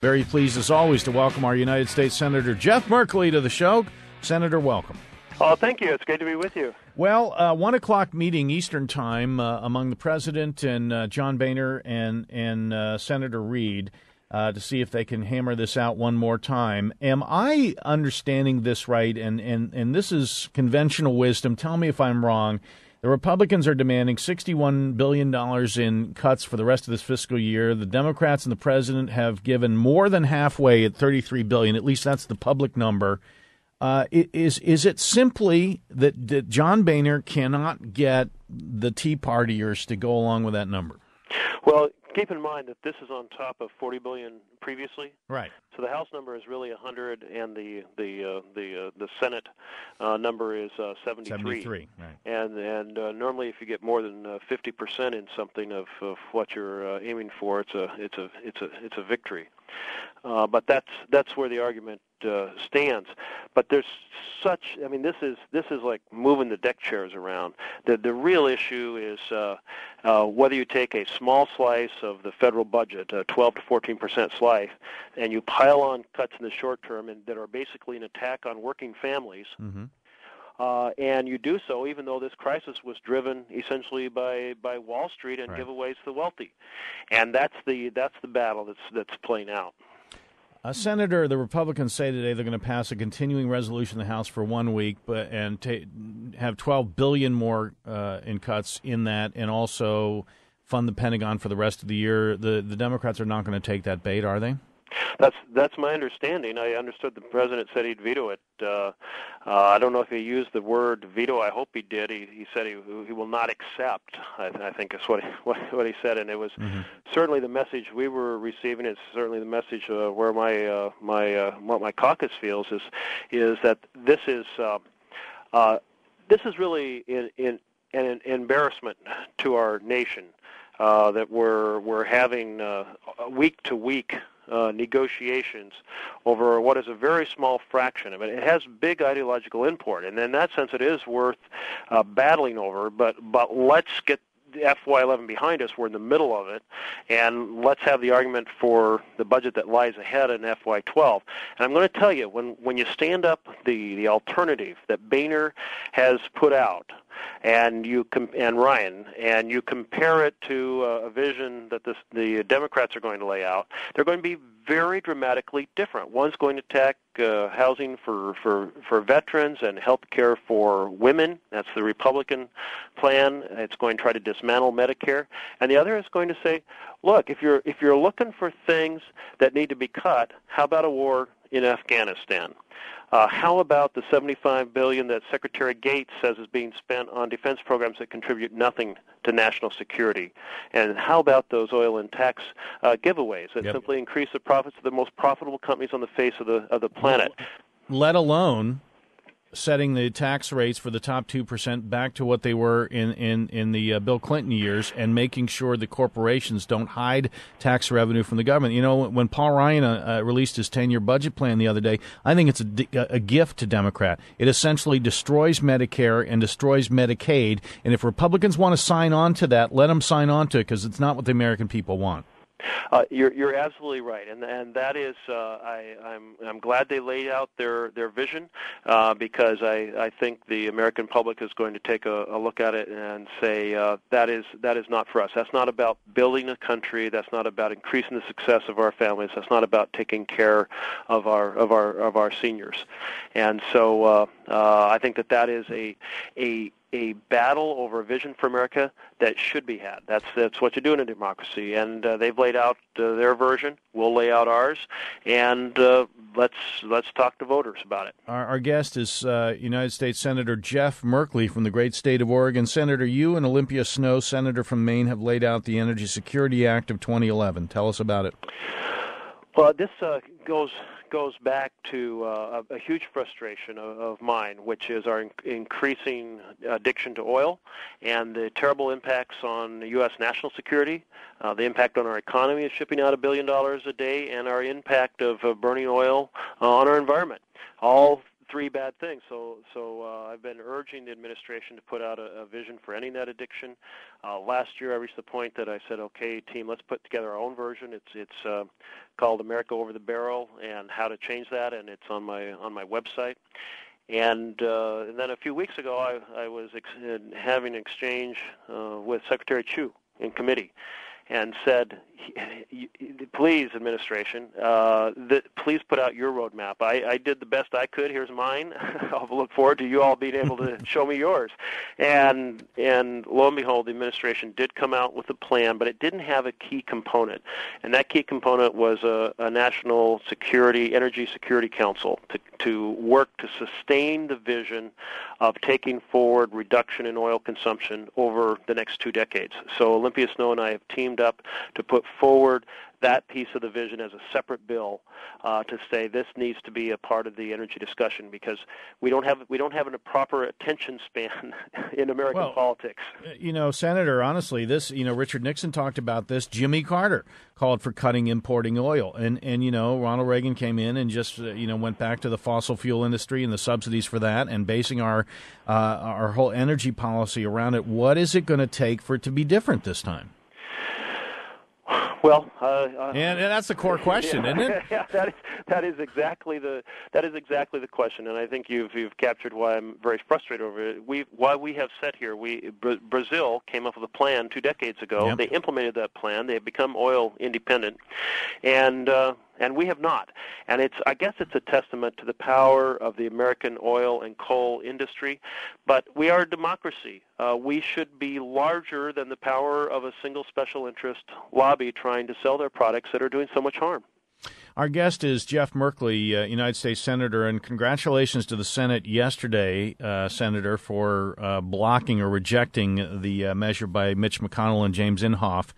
Very pleased, as always, to welcome our United States Senator Jeff Merkley to the show. Senator, welcome. Oh, thank you. It's great to be with you. Well, 1 o'clock meeting Eastern Time among the President and John Boehner and Senator Reid to see if they can hammer this out one more time. Am I understanding this right? And this is conventional wisdom. Tell me if I'm wrong. The Republicans are demanding $61 billion in cuts for the rest of this fiscal year. The Democrats and the President have given more than halfway at $33 billion. At least that's the public number. Is it simply that John Boehner cannot get the Tea Partiers to go along with that number? Well, keep in mind that this is on top of $40 billion previously. Right. So the House number is really 100, and the Senate number is 73. 73. Right. And normally, if you get more than 50% in something of what you're aiming for, it's a victory. But that's where the argument stands. But there's such, I mean, this is like moving the deck chairs around. The real issue is whether you take a small slice of the federal budget, a 12 to 14% slice, and you pile on cuts in the short term and that are basically an attack on working families. Mm-hmm. And you do so even though this crisis was driven essentially by Wall Street and giveaways to the wealthy, and that's the battle that's playing out. Senator, the Republicans say today they're going to pass a continuing resolution in the House for 1 week, and have $12 billion more in cuts in that, and also fund the Pentagon for the rest of the year. The Democrats are not going to take that bait, are they? That's my understanding. I understood the president said he'd veto it. I don't know if he used the word veto. I hope he did. He said he will not accept. I think is what he said, and it was certainly the message we were receiving. It's certainly the message where what my caucus feels is that this is really an embarrassment to our nation that we're having week to week negotiations over what is a very small fraction of it. It has big ideological import, and in that sense it is worth battling over, but let's get the FY11 behind us. We're in the middle of it, and let's have the argument for the budget that lies ahead in FY12. And I'm going to tell you, when you stand up the alternative that Boehner has put out, and Ryan, and you compare it to a vision that the Democrats are going to lay out, they're going to be very dramatically different. One's going to attack housing for veterans and health care for women. That's the Republican plan. It's going to try to dismantle Medicare. And the other is going to say, look, if you're looking for things that need to be cut, how about a war in Afghanistan? How about the $75 billion that Secretary Gates says is being spent on defense programs that contribute nothing to national security? And how about those oil and tax giveaways that simply increase the profits of the most profitable companies on the face of the planet? Let alone setting the tax rates for the top 2% back to what they were in the Bill Clinton years, and making sure the corporations don't hide tax revenue from the government. You know, when Paul Ryan released his 10-year budget plan the other day, I think it's a gift to Democrat. It essentially destroys Medicare and destroys Medicaid, and if Republicans want to sign on to that, let them sign on to it, because it's not what the American people want. You're absolutely right, and that is I'm glad they laid out their vision, because I think the American public is going to take a look at it and say that is not for us. That's not about building a country. That's not about increasing the success of our families. That's not about taking care of our seniors. And so I think that is a battle over a vision for America that should be had. That's what you do in a democracy, and they've laid out their version. We'll lay out ours, and let's talk to voters about it. Our guest is United States Senator Jeff Merkley from the great state of Oregon. Senator, you and Olympia Snowe, senator from Maine, have laid out the Energy Security Act of 2011. Tell us about it. Well, this goes back to a huge frustration of mine, which is our increasing addiction to oil and the terrible impacts on U.S. national security, the impact on our economy of shipping out $1 billion a day, and our impact of burning oil on our environment. All three bad things. So I've been urging the administration to put out a vision for ending that addiction. Last year, I reached the point that I said, "Okay, team, let's put together our own version." It's called America Over the Barrel and How to Change That, and it's on my website. And then a few weeks ago, I was having an exchange with Secretary Chu in committee, and said, "Please, administration, please put out your roadmap. I did the best I could. Here's mine. I'll look forward to you all being able to show me yours." And lo and behold, the administration did come out with a plan, but it didn't have a key component. And that key component was a national energy security council to work to sustain the vision of taking forward reduction in oil consumption over the next 2 decades. So Olympia Snow and I have teamed up to put forward that piece of the vision as a separate bill to say this needs to be a part of the energy discussion, because we don't have a proper attention span in American politics. Senator, honestly, this, Richard Nixon talked about this. Jimmy Carter called for cutting importing oil, and Ronald Reagan came in and just went back to the fossil fuel industry and the subsidies for that, and basing our whole energy policy around it. What is it going to take for it to be different this time? Well, and that's the core question, isn't it? Yeah, that is exactly the question, and I think you've captured why I'm very frustrated over it. Why we have said here, Brazil came up with a plan 2 decades ago. Yep. They implemented that plan. They have become oil independent, and we have not. And I guess it's a testament to the power of the American oil and coal industry. But we are a democracy. We should be larger than the power of a single special interest lobby trying to sell their products that are doing so much harm. Our guest is Jeff Merkley, United States Senator, and congratulations to the Senate yesterday, Senator, for blocking or rejecting the measure by Mitch McConnell and James Inhofe,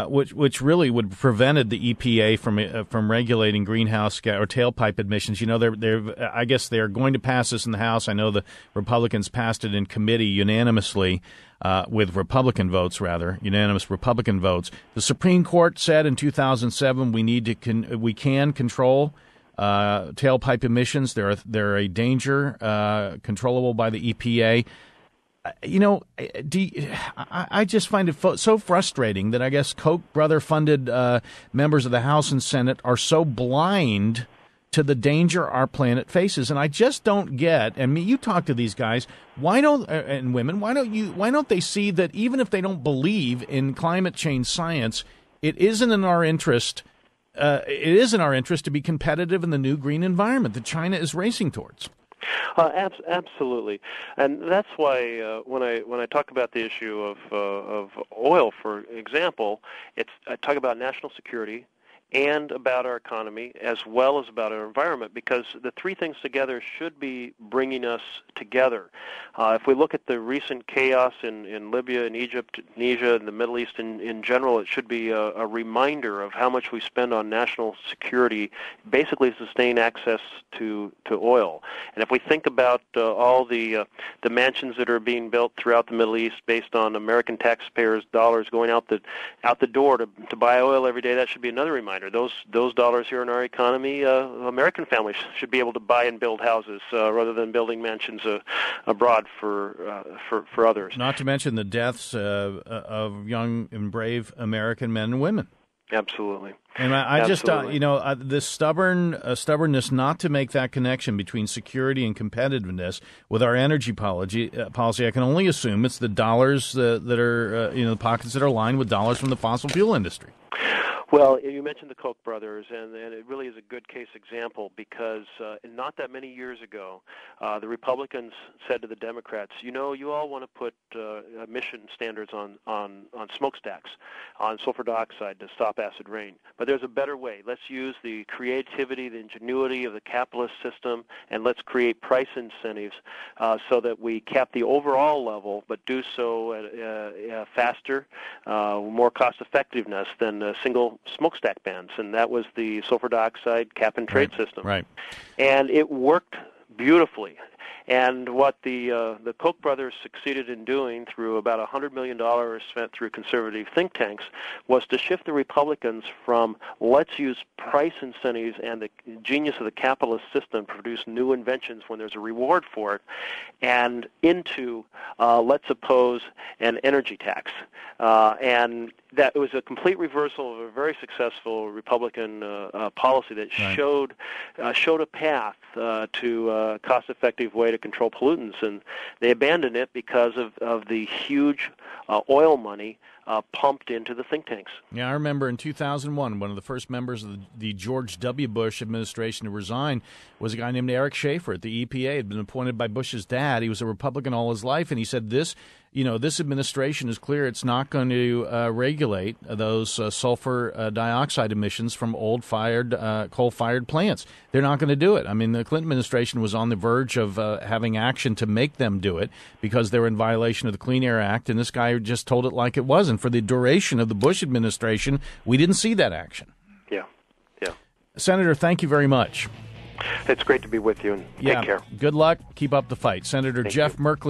which really would have prevented the EPA from regulating greenhouse gas or tailpipe emissions. I guess they're going to pass this in the House. I know the Republicans passed it in committee unanimously, with Republican votes, unanimous Republican votes. The Supreme Court said in 2007 we can control tailpipe emissions. They're a danger, controllable by the EPA. I just find it so frustrating that I guess Koch brother-funded members of the House and Senate are so blind to the danger our planet faces. And I just don't get, and you talk to these guys, and women, why don't they see that even if they don't believe in climate change science, it isn't in our interest to be competitive in the new green environment that China is racing towards. Absolutely, and that's why when I talk about the issue of oil, for example, I talk about national security and about our economy as well as about our environment, because the three things together should be bringing us together. If we look at the recent chaos in Libya and Egypt, Tunisia, and the Middle East in general, it should be a reminder of how much we spend on national security, basically to sustain access to oil. And if we think about all the mansions that are being built throughout the Middle East based on American taxpayers' dollars going out the door to buy oil every day, that should be another reminder. Those dollars here in our economy, American families should be able to buy and build houses rather than building mansions abroad for others. Not to mention the deaths of young and brave American men and women. Absolutely. And I just, this stubbornness not to make that connection between security and competitiveness with our energy policy, I can only assume it's the dollars that are, the pockets that are lined with dollars from the fossil fuel industry. Well, you mentioned the Koch brothers, and it really is a good case example, because not that many years ago, the Republicans said to the Democrats, you all want to put emission standards on smokestacks, on sulfur dioxide to stop acid rain. But there's a better way. Let's use the creativity, the ingenuity of the capitalist system, and let's create price incentives so that we cap the overall level, but do so at faster, more cost-effectiveness than single smokestack bans, and that was the sulfur dioxide cap and trade system. Right. And it worked beautifully. And what the Koch brothers succeeded in doing through about $100 million spent through conservative think tanks was to shift the Republicans from let's use price incentives and the genius of the capitalist system to produce new inventions when there's a reward for it, and into let's oppose an energy tax. And that was a complete reversal of a very successful Republican policy that showed a path to a cost-effective way to control pollutants, and they abandoned it because of the huge oil money pumped into the think tanks. Yeah, I remember in 2001, one of the first members of the George W. Bush administration to resign was a guy named Eric Schaefer at the EPA. He had been appointed by Bush's dad. He was a Republican all his life, and he said this administration is clear it's not going to regulate those sulfur dioxide emissions from old-fired, coal-fired plants. They're not going to do it. I mean, the Clinton administration was on the verge of having action to make them do it because they were in violation of the Clean Air Act, and this guy just told it like it was. And for the duration of the Bush administration, we didn't see that action. Yeah. Senator, thank you very much. It's great to be with you, and take care. Good luck. Keep up the fight. Senator Jeff Merkley.